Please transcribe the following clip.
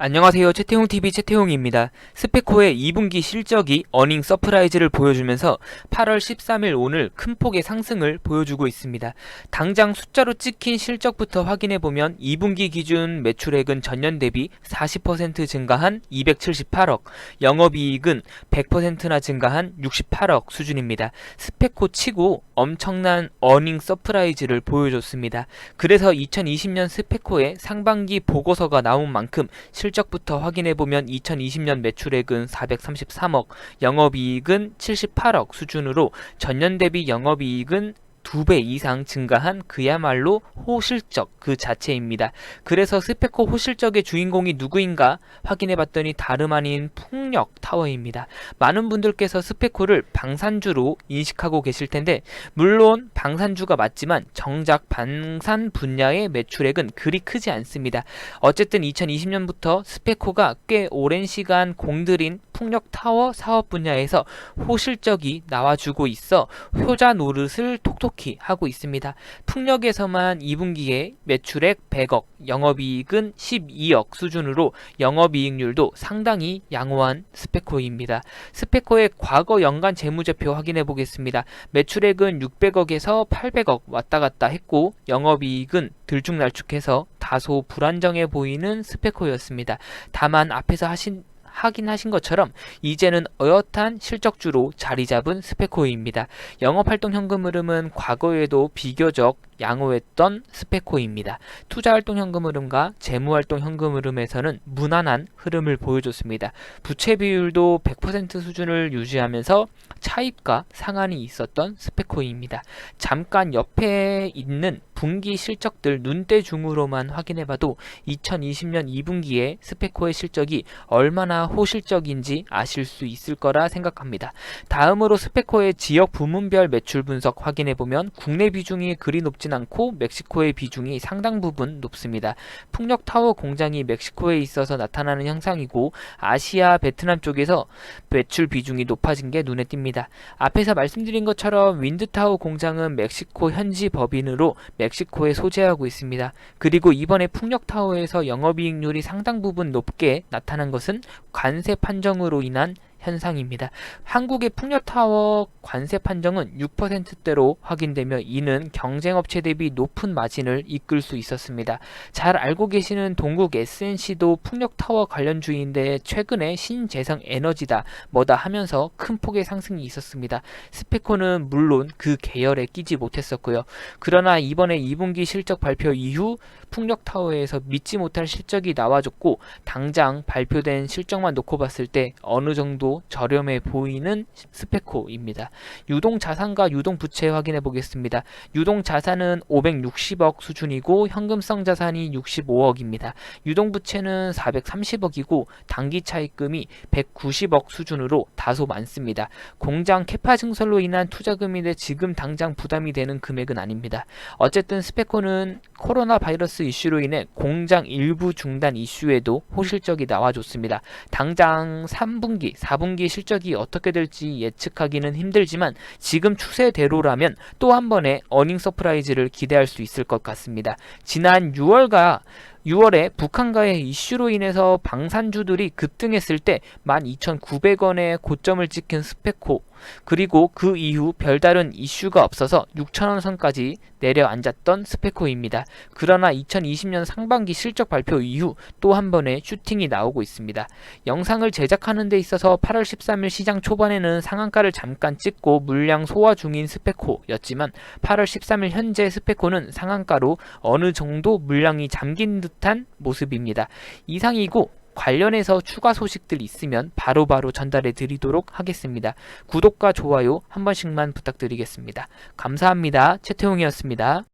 안녕하세요. 채태용TV 채태용입니다. 스페코의 2분기 실적이 어닝 서프라이즈를 보여주면서 8월 13일 오늘 큰 폭의 상승을 보여주고 있습니다. 당장 숫자로 찍힌 실적부터 확인해보면 2분기 기준 매출액은 전년 대비 40% 증가한 278억, 영업이익은 100%나 증가한 68억 수준입니다. 스페코 치고 엄청난 어닝 서프라이즈를 보여줬습니다. 그래서 2020년 스페코의 상반기 보고서가 나온 만큼 실적부터 확인해보면 2020년 매출액은 433억, 영업이익은 78억 수준으로 전년 대비 영업이익은 2배 이상 증가한 그야말로 호실적 그 자체입니다. 그래서 스페코 호실적의 주인공이 누구인가 확인해봤더니 다름 아닌 풍력타워입니다. 많은 분들께서 스페코를 방산주로 인식하고 계실 텐데 물론 방산주가 맞지만 정작 방산 분야의 매출액은 그리 크지 않습니다. 어쨌든 2020년부터 스페코가 꽤 오랜 시간 공들인 풍력타워 사업 분야에서 호실적이 나와주고 있어 효자 노릇을 톡톡히 하고 있습니다. 풍력에서만 2분기에 매출액 100억, 영업이익은 12억 수준으로 영업이익률도 상당히 양호한 스페코입니다. 스페코의 과거 연간 재무제표 확인해 보겠습니다. 매출액은 600억에서 800억 왔다 갔다 했고 영업이익은 들쭉날쭉해서 다소 불안정해 보이는 스페코였습니다. 다만 앞에서 확인하신 것처럼 이제는 어엿한 실적주로 자리 잡은 스페코입니다. 영업활동 현금 흐름은 과거에도 비교적 양호했던 스페코입니다. 투자활동 현금 흐름과 재무활동 현금 흐름에서는 무난한 흐름을 보여줬습니다. 부채 비율도 100% 수준을 유지하면서 차입과 상한이 있었던 스페코입니다. 잠깐 옆에 있는 분기 실적들 눈대중으로만 확인해봐도 2020년 2분기에 스페코의 실적이 얼마나 호실적인지 아실 수 있을 거라 생각합니다. 다음으로 스페코의 지역 부문별 매출 분석 확인해보면 국내 비중이 그리 높진 않고 멕시코의 비중이 상당 부분 높습니다. 풍력타워 공장이 멕시코에 있어서 나타나는 현상이고 아시아 베트남 쪽에서 매출 비중이 높아진 게 눈에 띕니다. 앞에서 말씀드린 것처럼 윈드타워 공장은 멕시코 현지 법인으로 멕시코에 소재하고 있습니다. 그리고 이번에 풍력타워에서 영업이익률이 상당 부분 높게 나타난 것은 관세 판정으로 인한 현상입니다. 한국의 풍력타워 관세 판정은 6%대로 확인되며 이는 경쟁업체 대비 높은 마진을 이끌 수 있었습니다. 잘 알고 계시는 동국 SNC도 풍력타워 관련주인데 최근에 신재생 에너지다 뭐다 하면서 큰 폭의 상승이 있었습니다. 스페코는 물론 그 계열에 끼지 못했었고요. 그러나 이번에 2분기 실적 발표 이후 풍력타워에서 믿지 못할 실적이 나와줬고 당장 발표된 실적만 놓고 봤을 때 어느 정도 저렴해 보이는 스페코입니다. 유동자산과 유동부채 확인해 보겠습니다. 유동자산은 560억 수준이고 현금성 자산이 65억입니다. 유동부채는 430억이고 단기차입금이 190억 수준으로 다소 많습니다. 공장 캐파 증설로 인한 투자금인데 지금 당장 부담이 되는 금액은 아닙니다. 어쨌든 스페코는 코로나 바이러스 이슈로 인해 공장 일부 중단 이슈에도 호실적이 나와줬습니다. 당장 3분기, 4분기 실적이 어떻게 될지 예측하기는 힘들지만 지금 추세대로라면 또 한 번의 어닝 서프라이즈를 기대할 수 있을 것 같습니다. 지난 6월에 북한과의 이슈로 인해서 방산주들이 급등했을 때 12,900원의 고점을 찍힌 스페코 그리고 그 이후 별다른 이슈가 없어서 6,000원 선까지 내려앉았던 스페코입니다. 그러나 2020년 상반기 실적 발표 이후 또 한 번의 슈팅이 나오고 있습니다. 영상을 제작하는 데 있어서 8월 13일 시장 초반에는 상한가를 잠깐 찍고 물량 소화 중인 스페코였지만 8월 13일 현재 스페코는 상한가로 어느 정도 물량이 잠긴 듯한 모습입니다. 이상이고 관련해서 추가 소식들 있으면 바로바로 전달해 드리도록 하겠습니다. 구독과 좋아요 한 번씩만 부탁드리겠습니다. 감사합니다. 채태용이었습니다.